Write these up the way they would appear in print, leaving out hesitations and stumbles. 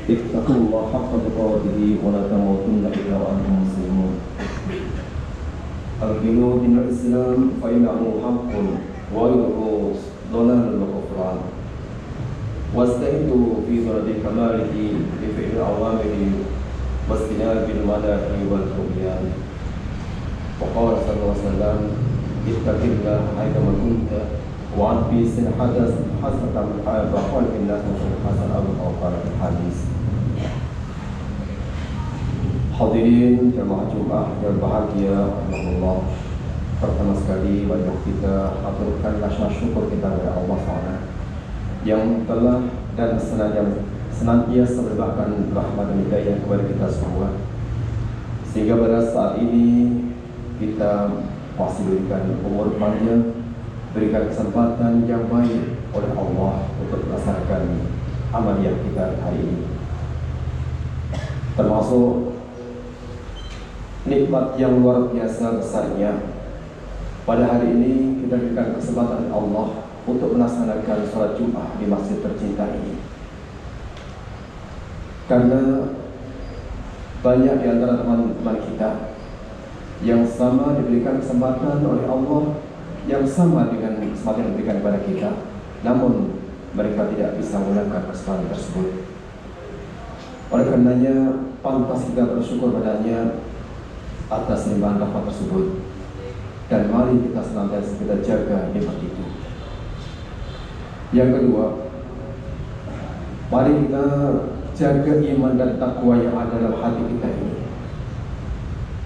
اتقوا الله حق تقاته ولا تموتن إلا وأنتم مسلمون. أرجو دين الإسلام فإنه حق وغيره ضلال وكفران. واستعينوا في طلب كماله بفعل الأوامر واجتناب المناهي والطغيان. وقال صلى الله عليه وسلم: اتق الله حيثما كنت وعبي حدث حسنة بخلق الناس حسن أو قال في الحديث. Hadirin jamaah Jumat yang berbahagia, Allah. Pertama sekali wajib kita aturkan rasa syukur kita kepada Allah SWT yang telah dan senantiasa memberikan rahmat dan hidayah kepada kita semua, sehingga pada saat ini kita masih diberikan umur panjang, berikan kesempatan yang baik oleh Allah untuk melaksanakan amaliyah kita hari ini, termasuk nikmat yang luar biasa besarnya. Pada hari ini kita berikan kesempatan Allah untuk melaksanakan sholat Jumat di masjid tercinta ini, karena banyak di antara teman-teman kita yang sama diberikan kesempatan oleh Allah yang sama dengan kesempatan yang diberikan kepada kita, namun mereka tidak bisa menggunakan kesempatan tersebut. Oleh karenanya pantas kita bersyukur padanya atas limpahan rahmat tersebut, dan mari kita senantiasa kita jaga nikmat itu. Yang kedua, mari kita jaga iman dan takwa yang ada dalam hati kita ini.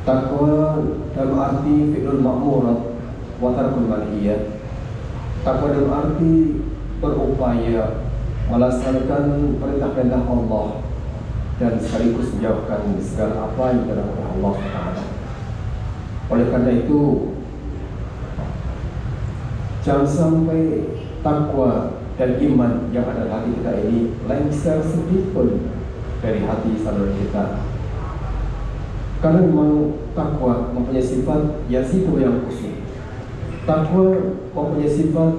Takwa dalam arti fi'lul ma'murat wa tarkul manhiyat. Takwa dalam arti berupaya melaksanakan perintah-perintah Allah dan sekaligus menjauhkan segala apa yang dilarang oleh Allah SWT. Oleh karena itu, jangan sampai takwa dan iman yang ada di hati kita ini lengser sedikit pun dari hati saudara kita. Karena memang takwa mempunyai sifat yasifu yang khusyuk. Takwa mempunyai sifat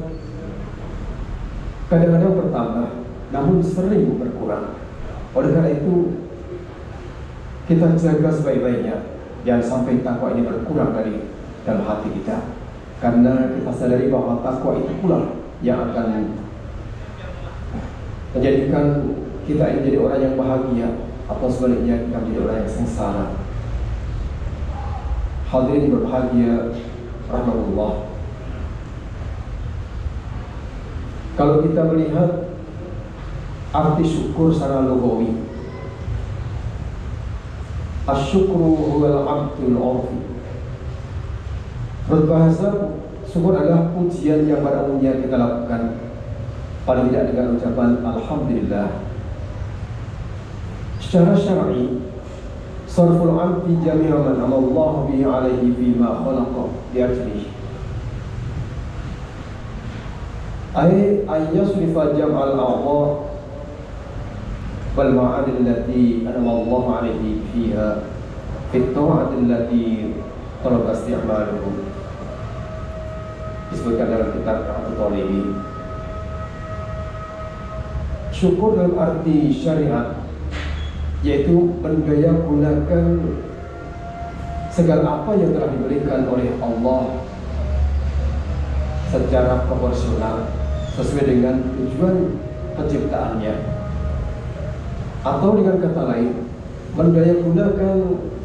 kadang-kadang bertambah, namun sering berkurang. Oleh karena itu, kita jaga sebaik-baiknya, jangan sampai takwa ini berkurang dari dalam hati kita, karena kita sadari bahwa takwa itu pula yang akan menjadikan kita ini menjadi orang yang bahagia, atau sebaliknya kita menjadi orang yang sengsara. Hadirin berbahagia rahmatullah, kalau kita melihat arti syukur secara lugawi, asyukru huwal abdul urfi. Berbahasa, syukur adalah pujian yang pada umumnya kita lakukan, paling tidak dengan ucapan alhamdulillah. Secara syar'i, sarful abdi jami'a man amallahu bihi alaihi fima khalaqa liajlihi, ay yasrifa jam'al a'dha wal ma'adil allati an'amallahu alaihi fiha fit ta'atil allati talaba isti'maluhu. Disebutkan dalam kitab At-Talibi. Syukur dalam arti syariat yaitu mendaya gunakan segala apa yang telah diberikan oleh Allah secara proporsional sesuai dengan tujuan penciptaannya, atau dengan kata lain, mendaya gunakan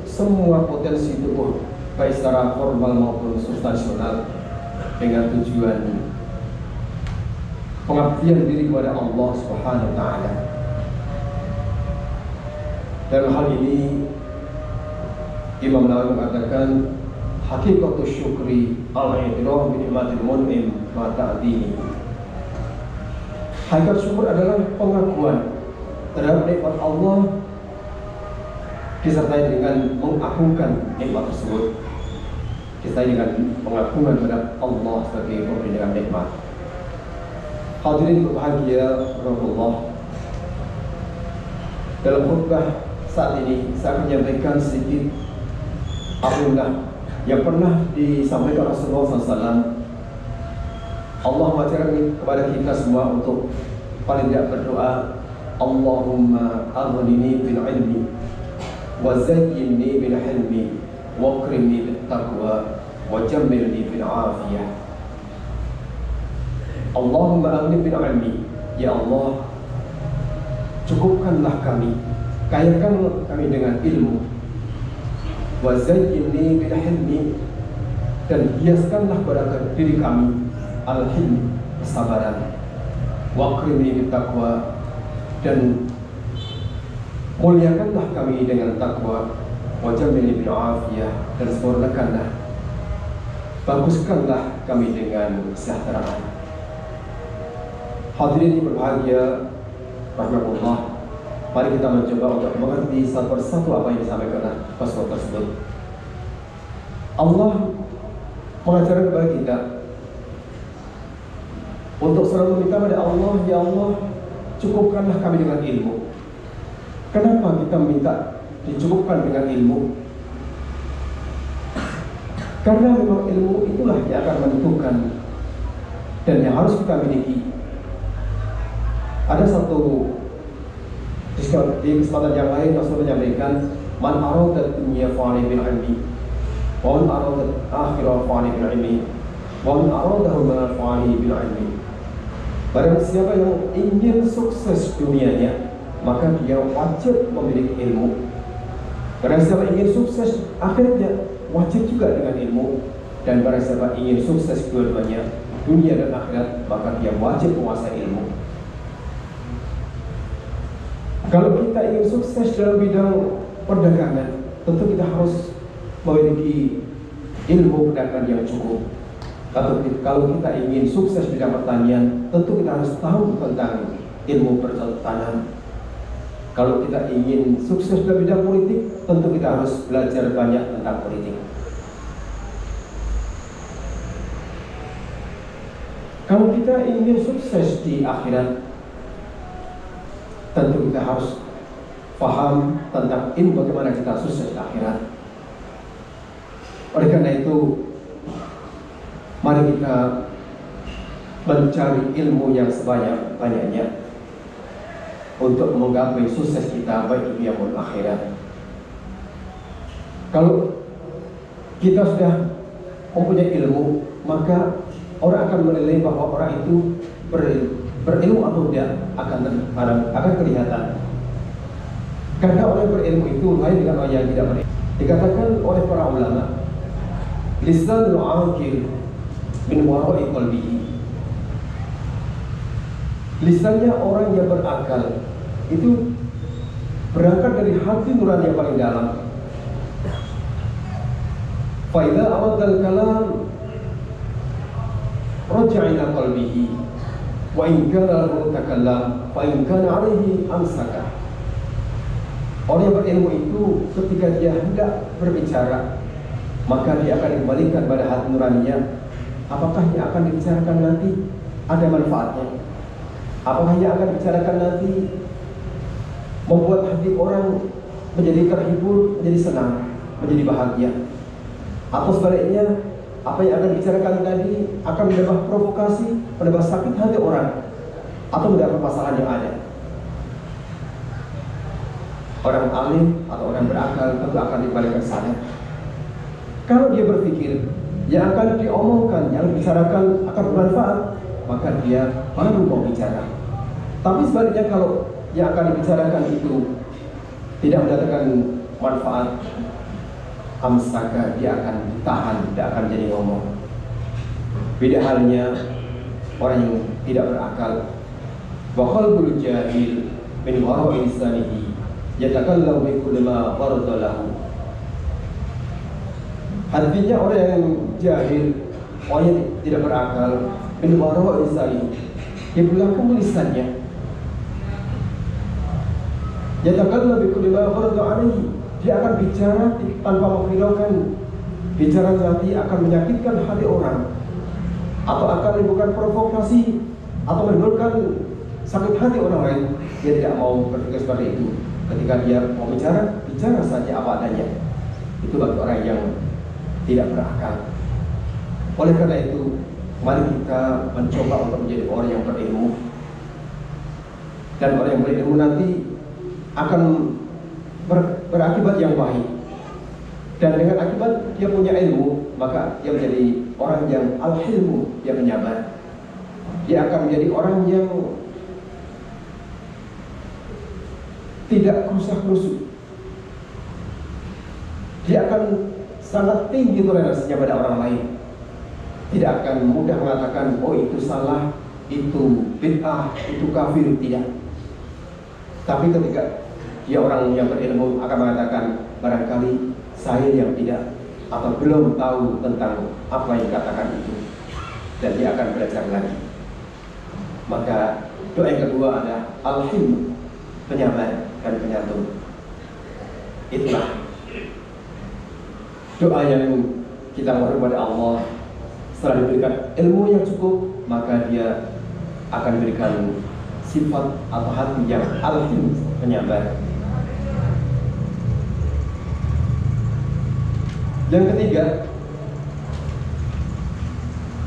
semua potensi tubuh baik secara formal maupun substansional dengan tujuan pengabdian diri kepada Allah Subhanahu wa taala. Dalam hal ini Imam Nawawi mengatakan hakikatu syukri al-i'tiraf bi ni'matil mun'im ma ta'dini. Hakikat syukur adalah pengakuan terhadap nikmat Allah disertai dengan mengagungkan nikmat tersebut, disertai dengan pengagungan terhadap Allah sebagai pemberi dengan nikmat. Hadirin berbahagia rahmatullah, dalam khutbah saat ini saya akan menyampaikan sedikit amanah yang pernah disampaikan Rasulullah SAW. Allah mengajarkan kepada kita semua untuk paling tidak berdoa Allahumma aghnini bil ilmi wa zayyinni bil hilmi wa akrimni bit taqwa wa jammilni bil afiyah. Allahumma aghnini bil ilmi, ya Allah, cukupkanlah kami, kayakan kami dengan ilmu, wa zayyinni bil hilmi, dan hiaskanlah pada diri kami al-hilm, kesabaran, wa akrimni bit taqwa, dan muliakanlah kami dengan takwa, wa jammilni bil afiyah, dan sempurnakanlah, baguskanlah kami dengan kesejahteraan. Hadirin berbahagia rahimakumullah, mari kita mencoba untuk mengerti satu persatu apa yang disampaikan oleh Rasul tersebut. Allah mengajarkan kepada kita untuk selalu meminta kepada Allah, ya Allah, cukupkanlah kami dengan ilmu. Kenapa kita minta dicukupkan dengan ilmu? Karena memang ilmu itulah yang akan menentukan dan yang harus kita miliki. Ada satu di kesempatan yang lain Rasul menyampaikan, man arada dunya fa'ali bil ilmi, wa man arada akhirah fa'ali bil ilmi, wa man aradahuma fa'ali bil ilmi. Barang siapa yang ingin sukses dunianya, maka dia wajib memiliki ilmu. Barang siapa ingin sukses akhirnya, wajib juga dengan ilmu. Dan barang siapa ingin sukses dua-duanya, dunia dan akhirat, maka dia wajib menguasai ilmu. Kalau kita ingin sukses dalam bidang perdagangan, tentu kita harus memiliki ilmu perdagangan yang cukup. Kalau kita ingin sukses di bidang pertanian, tentu kita harus tahu tentang ilmu bercocok tanam. Kalau kita ingin sukses dalam bidang politik, tentu kita harus belajar banyak tentang politik. Kalau kita ingin sukses di akhirat, tentu kita harus paham tentang ilmu bagaimana kita sukses di akhirat. Oleh karena itu, mari kita mencari ilmu yang sebanyak-banyaknya untuk menggapai sukses kita baik dunia maupun akhirat. Kalau kita sudah mempunyai ilmu, maka orang akan menilai bahwa orang itu berilmu atau tidak akan kelihatan. Karena orang berilmu itu lain dengan orang yang tidak berilmu. Dikatakan oleh para ulama, lisanul aqil min wara'i qalbihi. Lisannya orang yang berakal itu berangkat dari hati nurani yang paling dalam. Fa idza aradda al-kalam raja'a ila qalbihi wa in kana lahu takallam fa in kana 'alaihi amsaka. Orang yang berilmu itu ketika dia hendak berbicara, maka dia akan dikembalikan pada hati nuraninya. Apakah yang akan dibicarakan nanti ada manfaatnya? Apakah yang akan dibicarakan nanti membuat hati orang menjadi terhibur, menjadi senang, menjadi bahagia? Atau sebaliknya, apa yang akan dibicarakan tadi akan menambah provokasi, menambah sakit hati orang, atau menambah permasalahan yang ada? Orang alim atau orang berakal tentu akan dikembalikan sana. Kalau dia berpikir yang akan diomongkan, yang dibicarakan akan bermanfaat, maka dia baru mau bicara. Tapi sebaliknya, kalau yang akan dibicarakan itu tidak mendatangkan manfaat, amsaka, dia akan ditahan, tidak akan jadi ngomong. Beda halnya orang yang tidak berakal. Wa qalbul jahil min wara'i lisanihi yatakallamu bi kulli ma farada lahu. Hatinya orang yang jahil, orang yang tidak berakal, min wara'i lisanihi, di belakang lisannya, yatakallamu bi kulli ma farada alaihi, dia akan bicara tanpa menghiraukan. Bicara nanti akan menyakitkan hati orang, atau akan menimbulkan provokasi, atau menimbulkan sakit hati orang lain. Dia tidak mau berpikir seperti itu. Ketika dia mau bicara, bicara saja apa adanya. Itu bagi orang yang tidak berakal. Oleh karena itu, mari kita mencoba untuk menjadi orang yang berilmu. Dan orang yang berilmu nanti akan berakibat yang baik. Dan dengan akibat dia punya ilmu, maka dia menjadi orang yang al-hilmu, yang penyabar. Dia akan menjadi orang yang tidak kerusak-kerusuk. Dia akan sangat tinggi toleransinya pada orang lain. Tidak akan mudah mengatakan, oh itu salah, itu bid'ah, itu kafir, tidak. Tapi ketika dia orang yang berilmu akan mengatakan, barangkali saya yang tidak atau belum tahu tentang apa yang dikatakan itu, dan dia akan belajar lagi. Maka doa yang kedua adalah al-hilm, penyabar dan penyantun. Itulah doa yang kita mohon kepada Allah. Setelah diberikan ilmu yang cukup, maka dia akan diberikan sifat atau hati yang al-hilm, penyabar. Yang ketiga,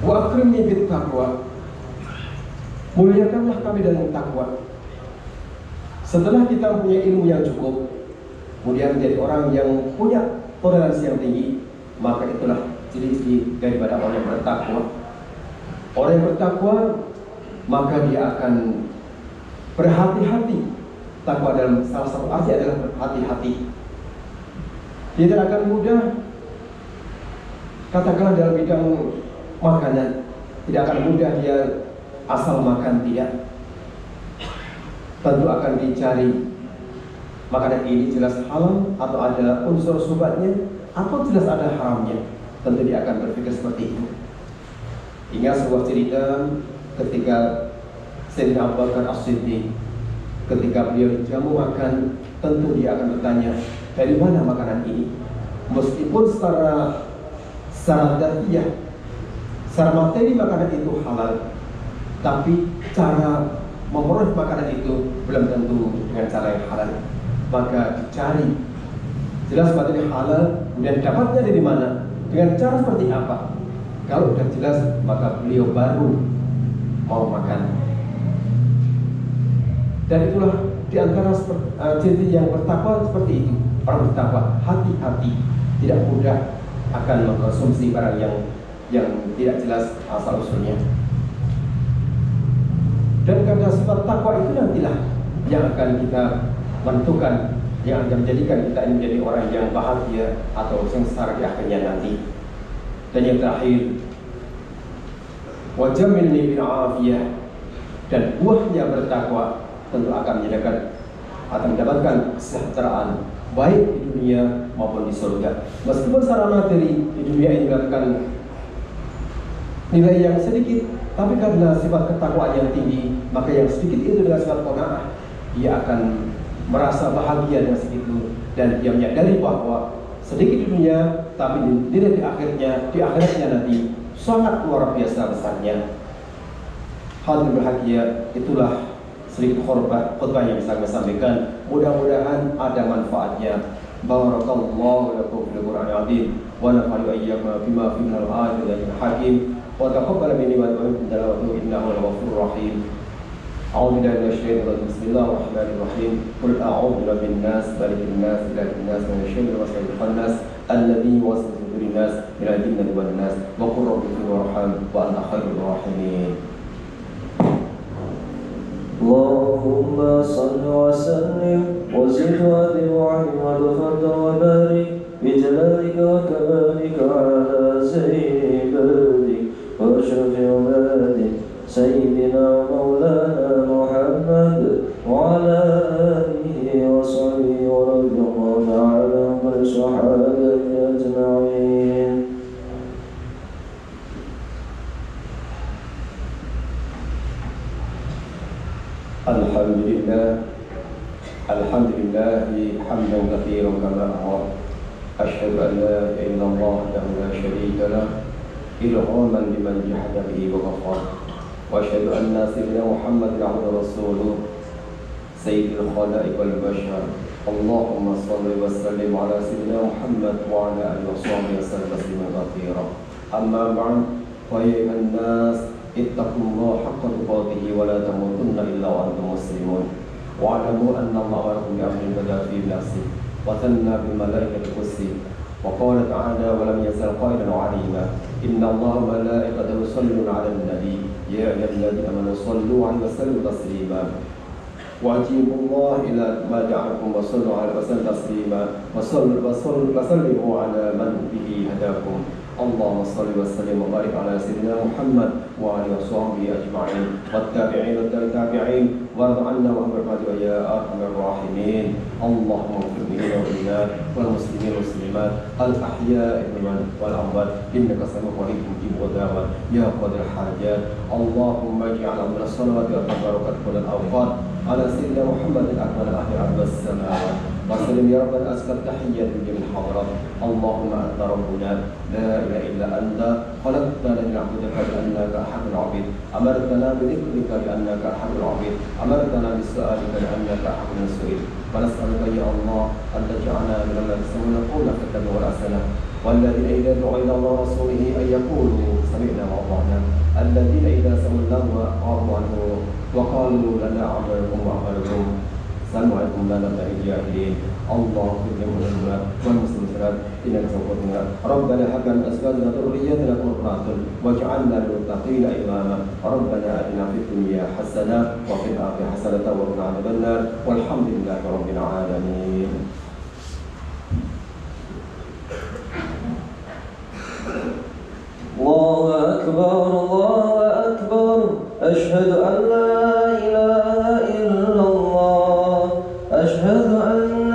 wa akrimni bit taqwa, muliakanlah kami dengan takwa. Setelah kita punya ilmu yang cukup, kemudian menjadi orang yang punya toleransi yang tinggi, maka itulah ciri daripada orang yang bertakwa. Orang yang bertakwa, maka dia akan berhati-hati. Takwa dalam salah satu arti adalah berhati-hati. Dia tidak akan mudah, katakanlah dalam bidang makanan, tidak akan mudah dia asal makan, tidak. Tentu akan dicari makanan ini jelas halal atau ada unsur syubhatnya, atau jelas ada haramnya. Tentu dia akan berpikir seperti itu. Ingat sebuah cerita ketika Sayyidina Abu Bakar As-Siddiq, ketika beliau dijamu makan, tentu dia akan bertanya, dari mana makanan ini? Meskipun secara dhatiyah, secara materi makanan itu halal, tapi cara memperoleh makanan itu belum tentu dengan cara yang halal. Maka dicari jelas materi halal, kemudian dapatnya dari mana, dengan cara seperti apa. Kalau sudah jelas, maka beliau baru mau makan. Dan itulah diantara ciri yang bertakwa seperti itu. Orang bertakwa hati-hati, tidak mudah akan mengkonsumsi barang yang tidak jelas asal usulnya. Dan karena sifat takwa itu nantilah yang akan kita menentukan, yang akan menjadikan kita ini menjadi orang yang bahagia atau sengsara di akhirnya nanti. Dan yang terakhir, wajamilni bil afiyah, dan buahnya bertakwa tentu akan mendapatkan kesejahteraan baik di dunia maupun di surga. Meskipun secara materi di dunia ini mendapatkan nilai yang sedikit, tapi karena sifat ketakwaan yang tinggi, maka yang sedikit itu dengan sifat qanaah, dia akan merasa bahagia dengan segitu, dan dia menyadari bahwa sedikit di dunia, tapi nilai di akhiratnya nanti sangat luar biasa besarnya. Hal berbahagia itulah sedikit khutbah yang bisa kami sampaikan. Mudah-mudahan ada manfaatnya. Barakallahu lakum fil Qur'anil azim wa nafa'ani wa iyyakum bima fihi minal ayatil hakim wa taqabbal minni wa minkum tilawatahu innahu al-ghafurur rahim. A'udzu billahi minasy syaithanir rajim. Bismillahirrahmanirrahim. Qul a'udzu birabbin nas, malikin nas, ilahin nas, min syarril waswasil khannas alladzi yuwaswisu fi sudurin nas minal jinnati wan nas. Wa qur rabbi irham wa anta khairur rahimin. Allahumma salli wa sallim wa zid wa wa'in wa tafadda wa barik bi jalalika wa kamalika ala sayyidi ibadi wa ashrafi ibadi sayyidina maulana Muhammad wa ala alihi wa sahbihi wa radiyallahu ta'ala wa sahabati ajma'in. Alhamdulillahi hamdan katsiran kama amara. Asyhadu an la ilaha illallah wahdahu la syarika lah, ilhaman liman jahada bihi wa ghafara. Wa asyhadu anna sayyidina Muhammadan abduhu wa rasuluh, sayyidil khalaiq wal bashar. Allahumma shalli wa sallim ala sayyidina Muhammad wa ala alihi wa sahbihi wasallam tasliman katsiran. Amma ba'd, fa ya ayyuhan nas ittaqullaha haqqa tuqatih wa la tamutunna illa wa antum muslimun. واعلموا أن الله أمركم بأمر بدأ فيه بنفسه وثنى بالملائكة القدسي وقال تعالى ولم يزل قائلا عليما إن الله وملائكته يصلون على النبي يا أيها الذين آمنوا صلوا عليه وسلموا تسليما وأجيبوا الله إلى ما دعاكم وصلوا عليه وسلم تسليما وسلموا على من به هداكم اللهم صل وسلم وبارك على سيدنا محمد وعلى وصحبه أجمعين والتابعين والتابعين وارض عنا وأمرنا يا أرحم الراحمين اللهم اغفر لنا والمؤمنات والمسلمين والمسلمات الأحياء منهم والأموات إنك سميع قريب مجيب ودعوات يا قادر الحاجات اللهم اجعل من الصلوات والبركات كل الأوقات على سيدنا محمد الأكمل الأحياء عبد السماوات وسلم يا رب الأزكى التحية من جميع الحضرات اللهم أنت ربنا لا إله إلا أنت خلقتنا لنعبدك لأنك أحد العبيد أمرتنا بذكرك لأنك أحد العبيد أمرتنا بسؤالك لأنك أحد السؤال ونسألك يا الله أن تجعلنا من الذين يستمعون القول فاتبعوا الحسنة والذين إذا دعوا إلى الله ورسوله أن يقولوا سمعنا وأطعنا الذين إذا سمعوا الله وأعرضوا عنه وقالوا لنا عملكم وعملكم سمعكم لا نبدأ الجاهلين الله اغفر لنا والمسلمين إنك سوف ربنا هب لنا أزواجنا ذريتنا قرة واجعلنا للمتقين إماما ربنا آتنا في الدنيا حسنة وفي الآخرة حسنة وقنا عذاب النار والحمد لله رب العالمين. الله أكبر الله أكبر أشهد أن لا إله إلا الله أشهد أن